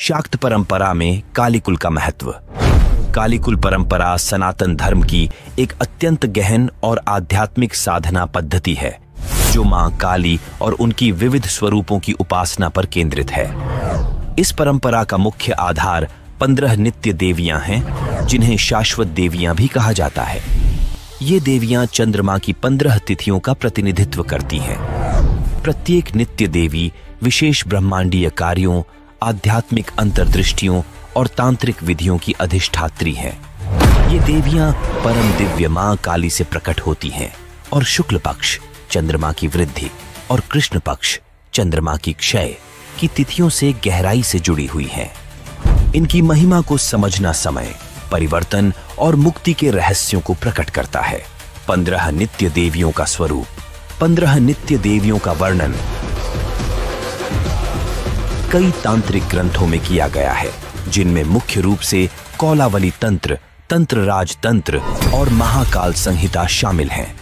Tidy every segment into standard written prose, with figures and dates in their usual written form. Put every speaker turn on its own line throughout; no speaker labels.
शाक्त परंपरा में कालीकुल का महत्व। कालीकुल परंपरा सनातन धर्म की एक अत्यंत गहन और आध्यात्मिक साधना पद्धति है जो मां काली और उनकी विविध स्वरूपों की उपासना पर केंद्रित है। इस परंपरा का मुख्य आधार 15 नित्य देवियां हैं जिन्हें शाश्वत देवियां भी कहा जाता है। ये देवियां चंद्रमा की 15 तिथियों का प्रतिनिधित्व करती हैं। प्रत्येक नित्य देवी विशेष ब्रह्मांडीय कार्यों, आध्यात्मिक अंतर्दृष्टियों और तांत्रिक विधियों की अधिष्ठात्री हैं। ये देवियां परम दिव्य मां काली से प्रकट होती हैं और शुक्ल पक्ष चंद्रमा की वृद्धि और कृष्ण पक्ष चंद्रमा की क्षय की तिथियों से गहराई से जुड़ी हुई हैं। इनकी महिमा को समझना समय, परिवर्तन और मुक्ति के रहस्यों को प्रकट करता है। 15 नित्य देवियों का स्वरूप। 15 नित्य देवियों का वर्णन कई तांत्रिक ग्रंथों में किया गया है, जिनमें मुख्य रूप से कौलावली तंत्र, तंत्र राज तंत्र और महाकाल संहिता शामिल हैं।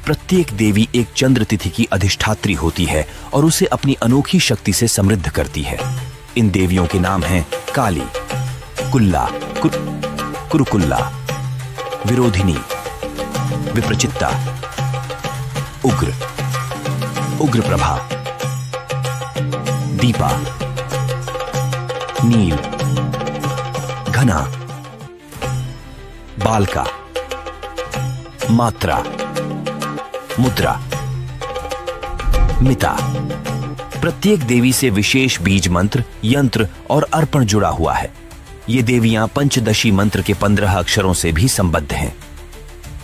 प्रत्येक देवी एक चंद्र तिथि की अधिष्ठात्री होती है और उसे अपनी अनोखी शक्ति से समृद्ध करती है। इन देवियों के नाम हैं काली, कुल्ला, कुरुकुल्ला, विरोधिनी, विप्रचित्ता, उग्र, उग्रप्रभा, दीपा, नील, घना, बालका, मात्रा, मुद्रा, मिता। प्रत्येक देवी से विशेष बीज मंत्र, यंत्र और अर्पण जुड़ा हुआ है। ये देवियां पंचदशी मंत्र के 15 अक्षरों से भी संबद्ध हैं।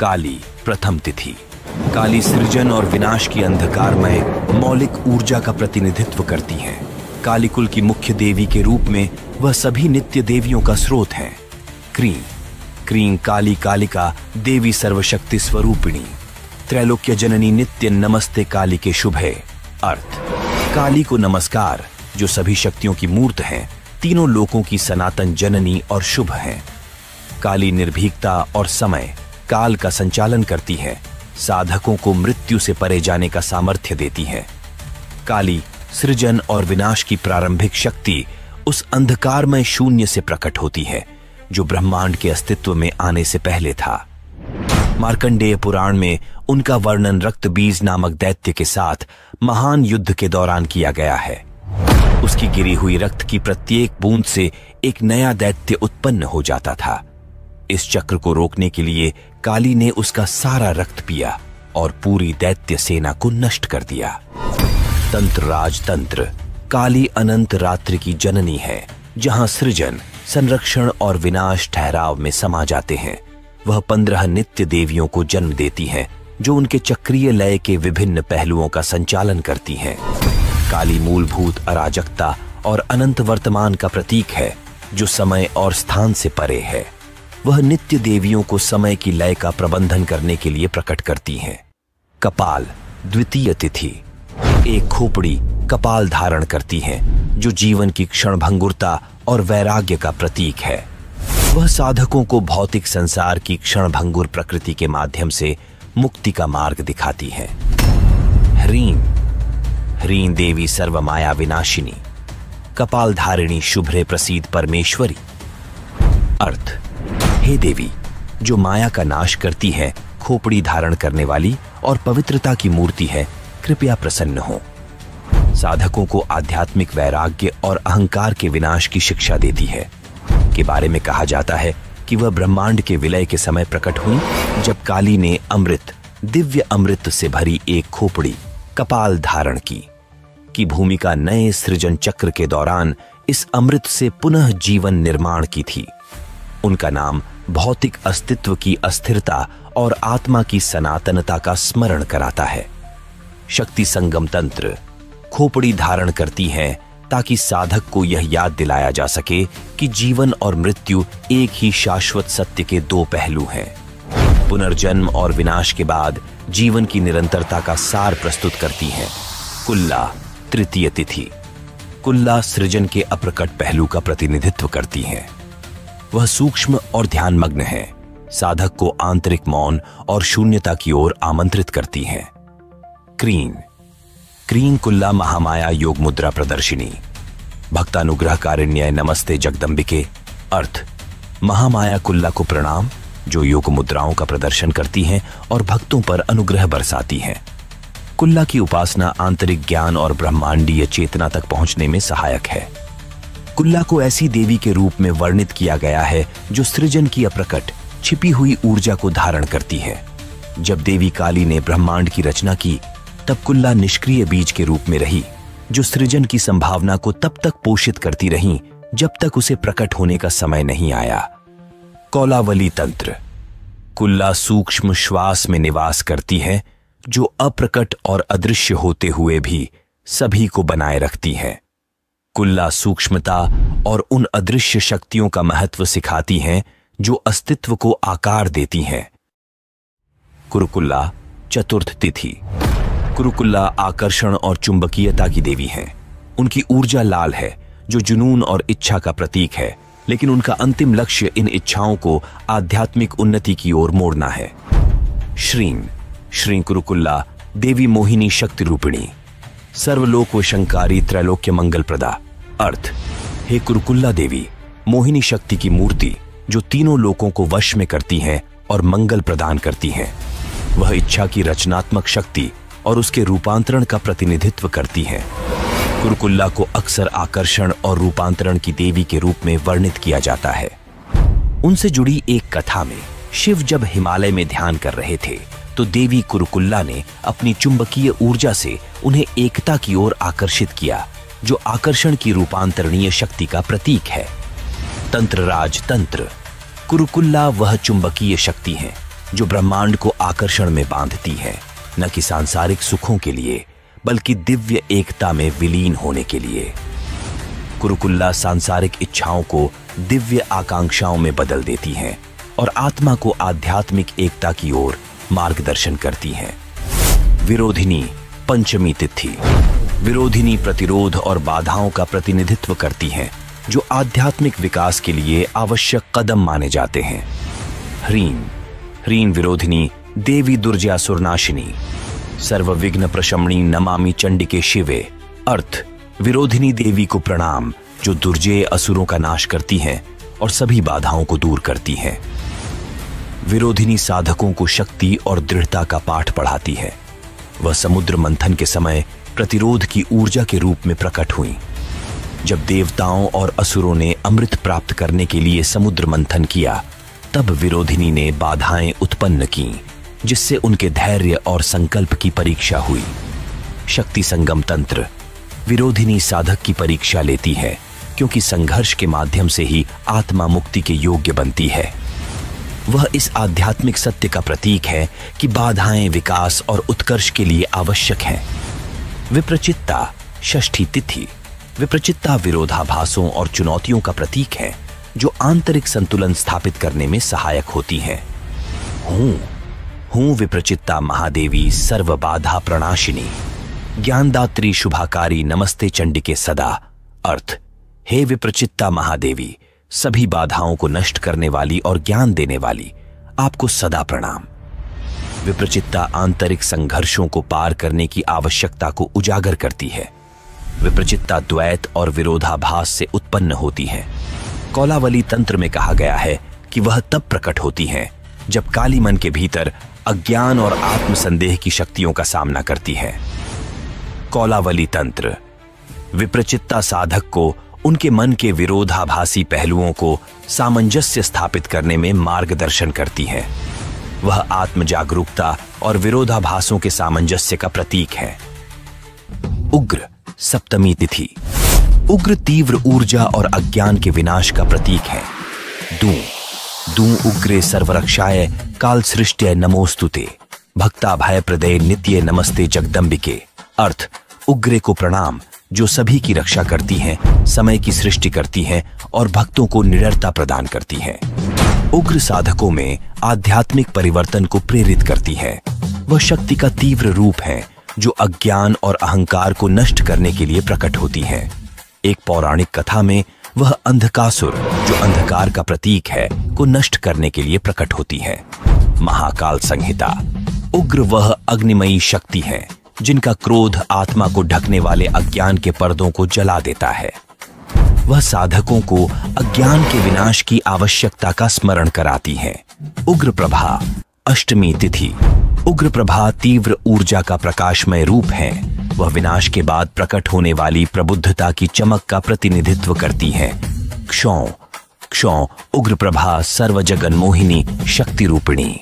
काली प्रथम तिथि। काली सृजन और विनाश की अंधकारमय मौलिक ऊर्जा का प्रतिनिधित्व करती हैं। कालीकुल की मुख्य देवी के रूप में वह सभी नित्य देवियों का स्रोत हैं। क्रीं, क्रीं काली कालिका देवी सर्वशक्ति स्वरूपिणी, त्रैलोक्य जननी नित्य नमस्ते काली के शुभे। अर्थ, काली को नमस्कार जो सभी शक्तियों की मूर्त हैं, तीनों लोकों की सनातन जननी और शुभ हैं। काली निर्भीकता और समय, काल का संचालन करती है, साधकों को मृत्यु से परे जाने का सामर्थ्य देती है। काली सृजन और विनाश की प्रारंभिक शक्ति उस अंधकारमय शून्य से प्रकट होती है जो ब्रह्मांड के अस्तित्व में आने से पहले था। मार्कंडेय पुराण में उनका वर्णन रक्तबीज नामक दैत्य के साथ महान युद्ध के दौरान किया गया है। उसकी गिरी हुई रक्त की प्रत्येक बूंद से एक नया दैत्य उत्पन्न हो जाता था। इस चक्र को रोकने के लिए काली ने उसका सारा रक्त पिया और पूरी दैत्य सेना को नष्ट कर दिया। तंत्र राज तंत्र। काली अनंत रात्रि की जननी है, जहां सृजन, संरक्षण और विनाश ठहराव में समा जाते हैं। वह 15 नित्य देवियों को जन्म देती हैं, जो उनके चक्रीय लय के विभिन्न पहलुओं का संचालन करती हैं। काली मूलभूत अराजकता और अनंत वर्तमान का प्रतीक है, जो समय और स्थान से परे है। वह नित्य देवियों को समय की लय का प्रबंधन करने के लिए प्रकट करती हैं। कपाल द्वितीय तिथि। एक खोपड़ी कपाल धारण करती हैं, जो जीवन की क्षणभंगुरता और वैराग्य का प्रतीक है। वह साधकों को भौतिक संसार की क्षणभंगुर प्रकृति के माध्यम से मुक्ति का मार्ग दिखाती है। ह्रीं, ह्रीं देवी सर्वमाया विनाशिनी, कपाल धारिणी शुभ्रे प्रसीद परमेश्वरी। अर्थ, हे देवी जो माया का नाश करती है, खोपड़ी धारण करने वाली और पवित्रता की मूर्ति है, कृपया प्रसन्न हो। साधकों को आध्यात्मिक वैराग्य और अहंकार के विनाश की शिक्षा देती है। के बारे में कहा जाता है कि वह ब्रह्मांड के विलय के समय प्रकट हुई, जब काली ने अमृत, दिव्य अमृत से भरी एक खोपड़ी कपाल धारण की भूमिका नए सृजन चक्र के दौरान इस अमृत से पुनः जीवन निर्माण की थी। उनका नाम भौतिक अस्तित्व की अस्थिरता और आत्मा की सनातनता का स्मरण कराता है। शक्ति संगम तंत्र। खोपड़ी धारण करती हैं ताकि साधक को यह याद दिलाया जा सके कि जीवन और मृत्यु एक ही शाश्वत सत्य के दो पहलू हैं। पुनर्जन्म और विनाश के बाद जीवन की निरंतरता का सार प्रस्तुत करती हैं। कुल्ला तृतीय तिथि। कुल्ला सृजन के अप्रकट पहलू का प्रतिनिधित्व करती हैं। वह सूक्ष्म और ध्यानमग्न है, साधक को आंतरिक मौन और शून्यता की ओर आमंत्रित करती हैं। क्रीं, क्रीं कुल्ला महामाया योग मुद्रा प्रदर्शिनी। भक्तानुग्रह कारिण्य नमस्ते जगदम्बिके, अर्थ महामाया कुल्ला को प्रणाम, जो योग मुद्राओं का प्रदर्शन करती हैं और भक्तों पर अनुग्रह बरसाती हैं। कुल्ला की उपासना आंतरिक ज्ञान और ब्रह्मांडीय चेतना तक पहुंचने में सहायक है। कुल्ला को ऐसी देवी के रूप में वर्णित किया गया है जो सृजन की अप्रकट छिपी हुई ऊर्जा को धारण करती है। जब देवी काली ने ब्रह्मांड की रचना की, तब कुल्ला निष्क्रिय बीज के रूप में रही, जो सृजन की संभावना को तब तक पोषित करती रही जब तक उसे प्रकट होने का समय नहीं आया। कौलावली तंत्र। कुल्ला सूक्ष्म श्वास में निवास करती है, जो अप्रकट और अदृश्य होते हुए भी सभी को बनाए रखती है। कुल्ला सूक्ष्मता और उन अदृश्य शक्तियों का महत्व सिखाती हैं जो अस्तित्व को आकार देती हैं। कुरुकुल्ला चतुर्थ तिथि। कुरुकुल्ला आकर्षण और चुंबकीयता की देवी हैं। उनकी ऊर्जा लाल है, जो जुनून और इच्छा का प्रतीक है, लेकिन उनका अंतिम लक्ष्य इन इच्छाओं को आध्यात्मिक उन्नति की ओर मोड़ना है। श्रीं। श्री कुरुकुल्ला देवी मोहिनी शक्ति रूपिणी, सर्वलोक वशंकारी त्रैलोक्य मंगल प्रदा, अर्थ हे कुरुकुल्ला देवी, मोहिनी शक्ति की मूर्ति जो तीनों लोकों को वश में करती हैं और मंगल प्रदान करती हैं। वह इच्छा की रचनात्मक शक्ति और उसके रूपांतरण का प्रतिनिधित्व करती हैं। कुरुकुल्ला को अक्सर आकर्षण और रूपांतरण की देवी के रूप में वर्णित किया जाता है। उनसे जुड़ी एक कथा में शिव जब हिमालय में ध्यान कर रहे थे, तो देवी कुरुकुल्ला ने अपनी चुंबकीय ऊर्जा से उन्हें एकता की ओर आकर्षित किया, जो आकर्षण की रूपांतरणीय शक्ति का प्रतीक है। तंत्रराज तंत्र। कुरुकुल्ला वह चुंबकीय शक्ति है जो ब्रह्मांड को आकर्षण में बांधती है, न कि सांसारिक सुखों के लिए, बल्कि दिव्य एकता में विलीन होने के लिए। कुरुकुल्ला सांसारिक इच्छाओं को दिव्य आकांक्षाओं में बदल देती हैं और आत्मा को आध्यात्मिक एकता की ओर मार्गदर्शन करती हैं। विरोधिनी पंचमी तिथि। विरोधिनी प्रतिरोध और बाधाओं का प्रतिनिधित्व करती हैं, जो आध्यात्मिक विकास के लिए आवश्यक कदम माने जाते हैं। ह्रीं। ह्रीं विरोधिनी देवी दुर्जासुरनाशिनी, सर्वविघ्न प्रशमनी नमामि चंडिके शिवे, अर्थ विरोधिनी देवी को प्रणाम, जो दुर्जय असुरों का नाश करती हैं और सभी बाधाओं को दूर करती हैं। विरोधिनी साधकों को शक्ति और दृढ़ता का पाठ पढ़ाती है। वह समुद्र मंथन के समय प्रतिरोध की ऊर्जा के रूप में प्रकट हुई। जब देवताओं और असुरों ने अमृत प्राप्त करने के लिए समुद्र मंथन किया, तब विरोधिनी ने बाधाएं उत्पन्न की, जिससे उनके धैर्य और संकल्प की परीक्षा हुई। शक्ति संगम तंत्र। विरोधिनी साधक की परीक्षा लेती है, क्योंकि संघर्ष के माध्यम से ही आत्मा मुक्ति के योग्य बनती है। वह इस आध्यात्मिक सत्य का प्रतीक है कि बाधाएं विकास और उत्कर्ष के लिए आवश्यक हैं। विप्रचित्ता षष्ठी तिथि। विप्रचित्ता विरोधाभासों और चुनौतियों का प्रतीक है, जो आंतरिक संतुलन स्थापित करने में सहायक होती हैं। हूं विप्रचित्ता महादेवी सर्व बाधा प्रणाशिनी, ज्ञानदात्री शुभाकारी नमस्ते चंडिके सदा, अर्थ हे विप्रचित्ता महादेवी, सभी बाधाओं को नष्ट करने वाली और ज्ञान देने वाली, आपको सदा प्रणाम। विप्रचित्ता आंतरिक संघर्षों को पार करने की आवश्यकता को उजागर करती है। विप्रचित्ता द्वैत और विरोधाभास से उत्पन्न होती है। कौलावली तंत्र में कहा गया है कि वह तब प्रकट होती हैं जब काली मन के भीतर अज्ञान और आत्मसंदेह की शक्तियों का सामना करती है। कौलावली तंत्र। विप्रचित्ता साधक को उनके मन के विरोधाभासी पहलुओं को सामंजस्य स्थापित करने में मार्गदर्शन करती है। वह आत्म जागरूकता और विरोधाभासों के सामंजस्य का प्रतीक है। उग्र सप्तमी तिथि। उग्र तीव्र ऊर्जा और अज्ञान के विनाश का प्रतीक है। दू उग्रे सर्वरक्षाय काल सृष्ट्य नमोस्तुते, भक्ता भय प्रदय नित्य नमस्ते जगदम्बिके, अर्थ उग्रे को प्रणाम, जो सभी की रक्षा करती हैं, समय की सृष्टि करती हैं और भक्तों को निडरता प्रदान करती हैं। उग्र साधकों में आध्यात्मिक परिवर्तन को प्रेरित करती है। वह शक्ति का तीव्र रूप है, जो अज्ञान और अहंकार को नष्ट करने के लिए प्रकट होती है। एक पौराणिक कथा में वह अंधकासुर, जो अंधकार का प्रतीक है, को नष्ट करने के लिए प्रकट होती है। महाकाल संहिता। उग्र वह अग्निमयी शक्ति है जिनका क्रोध आत्मा को ढकने वाले अज्ञान के पर्दों को जला देता है। वह साधकों को अज्ञान के विनाश की आवश्यकता का स्मरण कराती है। उग्र प्रभा, अष्टमी तिथि। उग्र प्रभा तीव्र ऊर्जा का प्रकाशमय रूप है। वह विनाश के बाद प्रकट होने वाली प्रबुद्धता की चमक का प्रतिनिधित्व करती है। क्षौ, क्षौ उग्र प्रभा सर्व जगन मोहिनी शक्ति रूपिणी।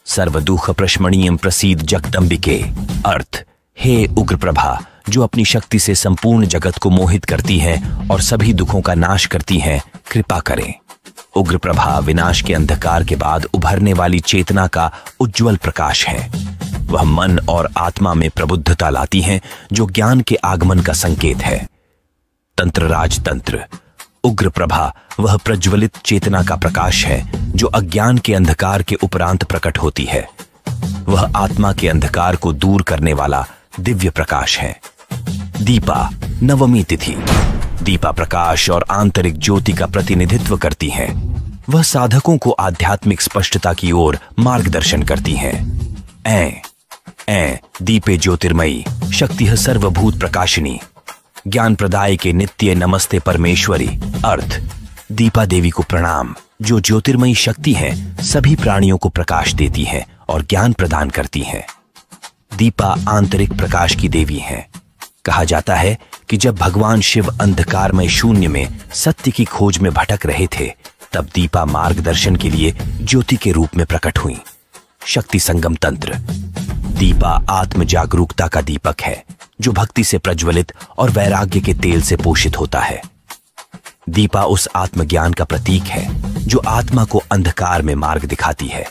सर्व दुख प्रशमणीयम प्रसीद जगदम्बिके। अर्थ, हे उग्र प्रभा जो अपनी शक्ति से संपूर्ण जगत को मोहित करती है और सभी दुखों का नाश करती है, कृपा करें। उग्र प्रभा विनाश के अंधकार के बाद उभरने वाली चेतना का उज्जवल प्रकाश है। वह मन और आत्मा में प्रबुद्धता लाती है जो ज्ञान के आगमन का संकेत है। तंत्र राज तंत्र। उग्र प्रभा वह प्रज्वलित चेतना का प्रकाश है जो अज्ञान के अंधकार के उपरांत प्रकट होती है। वह आत्मा के अंधकार को दूर करने वाला दिव्य प्रकाश है। दीपा, नवमी तिथि। दीपा प्रकाश और आंतरिक ज्योति का प्रतिनिधित्व करती है। वह साधकों को आध्यात्मिक स्पष्टता की ओर मार्गदर्शन करती है। ऐ दीपे ज्योतिर्मयी शक्ति सर्वभूत प्रकाशिनी। ज्ञान प्रदाय के नित्य नमस्ते परमेश्वरी। अर्थ, दीपा देवी को प्रणाम जो ज्योतिर्मयी शक्ति है, सभी प्राणियों को प्रकाश देती है और ज्ञान प्रदान करती है। दीपा आंतरिक प्रकाश की देवी है। कहा जाता है कि जब भगवान शिव अंधकारमय शून्य में सत्य की खोज में भटक रहे थे, तब दीपा मार्गदर्शन के लिए ज्योति के रूप में प्रकट हुई। शक्ति संगम तंत्र। दीपा आत्म जागरूकता का दीपक है जो भक्ति से प्रज्वलित और वैराग्य के तेल से पोषित होता है। दीपा उस आत्मज्ञान का प्रतीक है जो आत्मा को अंधकार में मार्ग दिखाती है।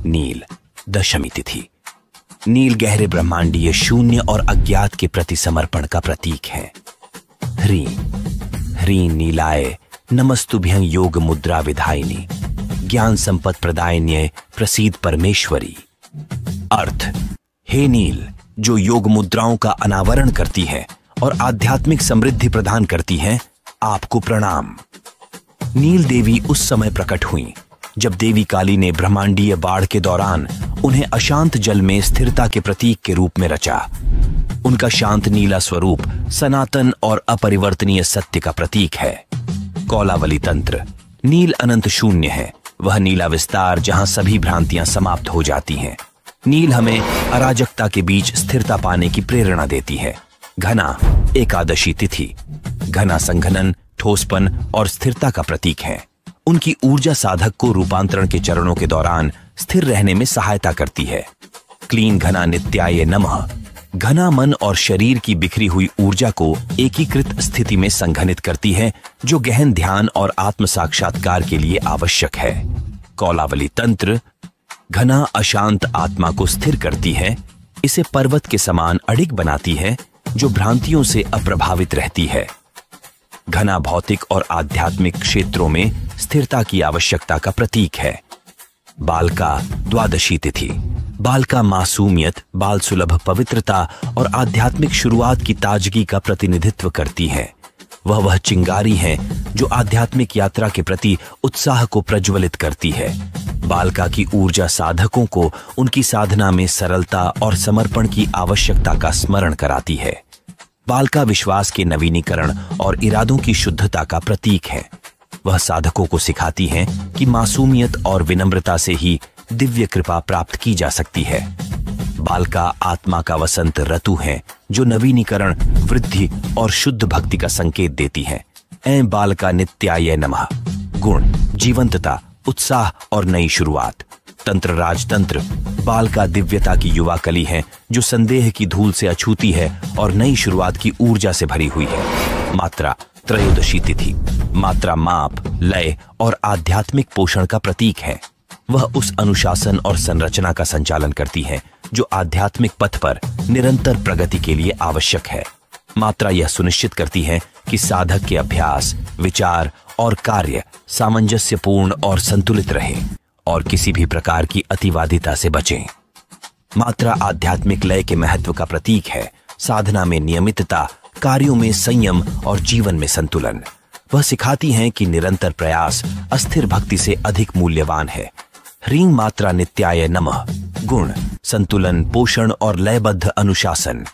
नील, दशमी तिथि। नील गहरे ब्रह्मांडीय शून्य और अज्ञात के प्रति समर्पण का प्रतीक है। ह्रीं, ह्रीं नीलाय नमस्तुभ्यं योग मुद्रा विधायिनी। ज्ञान संपत प्रदायिन्ये प्रसीद परमेश्वरी। अर्थ, हे नील जो योग मुद्राओं का अनावरण करती है और आध्यात्मिक समृद्धि प्रदान करती है, आपको प्रणाम। नील देवी उस समय प्रकट हुई जब देवी काली ने ब्रह्मांडीय बाढ़ के दौरान उन्हें अशांत जल में स्थिरता के प्रतीक के रूप में रचा। उनका शांत नीला स्वरूप सनातन और अपरिवर्तनीय सत्य का प्रतीक है। कौलावली तंत्र। नील अनंत शून्य है, वह नीला विस्तार जहां सभी भ्रांतियां समाप्त हो जाती हैं। नील हमें अराजकता के बीच स्थिरता पाने की प्रेरणा देती है। घना, एकादशी तिथि। घना संघनन, ठोसपन और स्थिरता का प्रतीक है। उनकी ऊर्जा साधक को रूपांतरण के चरणों के दौरान स्थिर रहने में सहायता करती है। क्लीन घना नित्याय नमः। घना मन और शरीर की बिखरी हुई ऊर्जा को एकीकृत स्थिति में संघनित करती है जो गहन ध्यान और आत्म साक्षात्कार के लिए आवश्यक है। कौलावली तंत्र। घना अशांत आत्मा को स्थिर करती है, इसे पर्वत के समान अडिग बनाती है जो भ्रांतियों से अप्रभावित रहती है। घना भौतिक और आध्यात्मिक क्षेत्रों में स्थिरता की आवश्यकता का प्रतीक है। बालका, द्वादशी तिथि। बालका मासूमियत, बाल सुलभ पवित्रता और आध्यात्मिक शुरुआत की ताजगी का प्रतिनिधित्व करती है। वह चिंगारी है जो आध्यात्मिक यात्रा के प्रति उत्साह को प्रज्वलित करती है। बालका की ऊर्जा साधकों को उनकी साधना में सरलता और समर्पण की आवश्यकता का स्मरण कराती है। बालका विश्वास के नवीनीकरण और इरादों की शुद्धता का प्रतीक है। वह साधकों को सिखाती है कि मासूमियत और विनम्रता से ही दिव्य कृपा प्राप्त की जा सकती है। बालका आत्मा का वसंत ऋतु है जो नवीनीकरण, वृद्धि और शुद्ध भक्ति का संकेत देती है। ऐ बालका नित्याय नमः। गुण, जीवंतता, उत्साह और नई शुरुआत। तंत्र राजतंत्र। बालका दिव्यता की युवा कली है जो संदेह की धूल से अछूती है और नई शुरुआत की ऊर्जा से भरी हुई है। मात्रा, त्रयोदशी तिथि। मात्रा माप, लय और आध्यात्मिक पोषण का प्रतीक है। वह उस अनुशासन और संरचना का संचालन करती है जो आध्यात्मिक पथ पर निरंतर प्रगति के लिए आवश्यक है। मात्रा यह सुनिश्चित करती है कि साधक के अभ्यास, विचार और कार्य सामंजस्यपूर्ण और संतुलित रहे और किसी भी प्रकार की अतिवादिता से बचें। मात्रा आध्यात्मिक लय के महत्व का प्रतीक है। साधना में नियमितता, कार्यों में संयम और जीवन में संतुलन। वह सिखाती हैं कि निरंतर प्रयास अस्थिर भक्ति से अधिक मूल्यवान है। ह्रीं मात्रा नित्याय नमः। गुण, संतुलन, पोषण और लयबद्ध अनुशासन।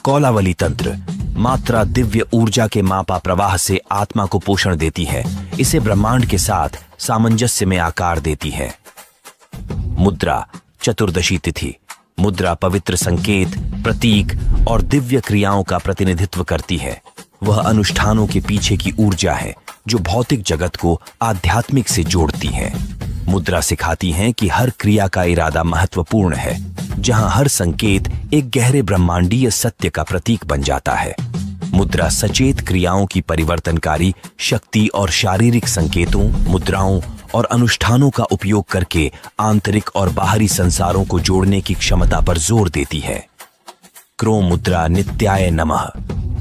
कौलावली तंत्र। मात्रा दिव्य ऊर्जा के मापा प्रवाह से आत्मा को पोषण देती है, इसे ब्रह्मांड के साथ सामंजस्य में आकार देती है। मुद्रा, चतुर्दशी तिथि। मुद्रा पवित्र संकेत, प्रतीक और दिव्य क्रियाओं का प्रतिनिधित्व करती है। वह अनुष्ठानों के पीछे की ऊर्जा है जो भौतिक जगत को आध्यात्मिक से जोड़ती है। मुद्रा सिखाती है कि हर क्रिया का इरादा महत्वपूर्ण है, जहां हर संकेत एक गहरे ब्रह्मांडीय सत्य का प्रतीक बन जाता है। मुद्रा सचेत क्रियाओं की परिवर्तनकारी शक्ति और शारीरिक संकेतों, मुद्राओं और अनुष्ठानों का उपयोग करके आंतरिक और बाहरी संसारों को जोड़ने की क्षमता पर जोर देती है। क्रोम मुद्रा नित्याय नमः।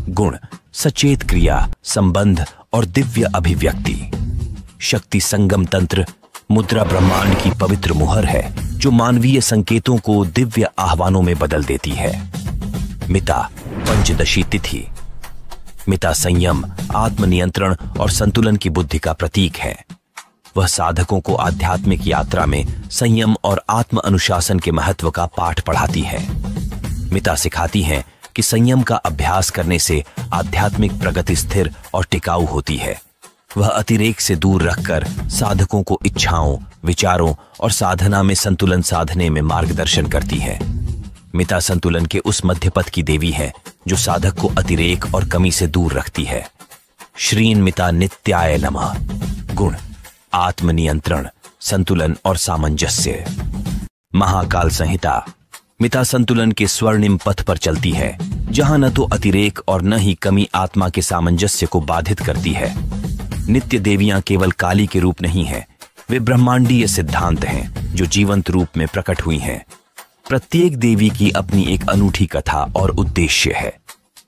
गुण, सचेत क्रिया, संबंध और दिव्य अभिव्यक्ति। शक्ति संगम तंत्र। मुद्रा ब्रह्मांड की पवित्र मुहर है जो मानवीय संकेतों को दिव्य आह्वानों में बदल देती है। मिता, पंचदशी तिथि। मिता संयम, आत्मनियंत्रण और संतुलन की बुद्धि का प्रतीक है। वह साधकों को आध्यात्मिक यात्रा में संयम और आत्म अनुशासन के महत्व का पाठ पढ़ाती है। मिता सिखाती हैं कि संयम का अभ्यास करने से आध्यात्मिक प्रगति स्थिर और टिकाऊ होती है। वह अतिरेक से दूर रखकर साधकों को इच्छाओं, विचारों और साधना में संतुलन साधने में मार्गदर्शन करती है। मिता संतुलन के उस मध्य पथ की देवी है जो साधक को अतिरेक और कमी से दूर रखती है। श्रीन मिता नित्याय नमः। गुण, आत्मनियंत्रण, संतुलन और सामंजस्य। महाकाल संहिता। मिता संतुलन के स्वर्णिम पथ पर चलती है, जहां न तो अतिरेक और न ही कमी आत्मा के सामंजस्य को बाधित करती है। नित्य देवियां केवल काली के रूप नहीं हैं, वे ब्रह्मांडीय सिद्धांत हैं जो जीवंत रूप में प्रकट हुई हैं। प्रत्येक देवी की अपनी एक अनूठी कथा और उद्देश्य है।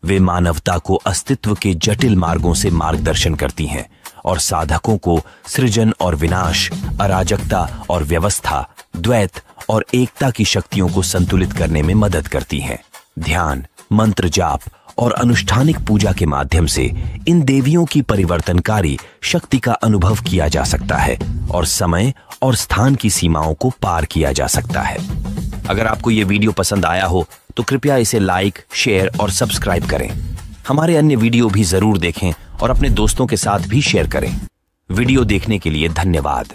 वे मानवता को अस्तित्व के जटिल मार्गों से मार्गदर्शन करती हैं और साधकों को सृजन और विनाश, अराजकता और व्यवस्था, द्वैत और एकता की शक्तियों को संतुलित करने में मदद करती हैं। ध्यान, मंत्र जाप और अनुष्ठानिक पूजा के माध्यम से इन देवियों की परिवर्तनकारी शक्ति का अनुभव किया जा सकता है और समय और स्थान की सीमाओं को पार किया जा सकता है। अगर आपको ये वीडियो पसंद आया हो तो कृपया इसे लाइक, शेयर और सब्सक्राइब करें। हमारे अन्य वीडियो भी जरूर देखें और अपने दोस्तों के साथ भी शेयर करें। वीडियो देखने के लिए धन्यवाद।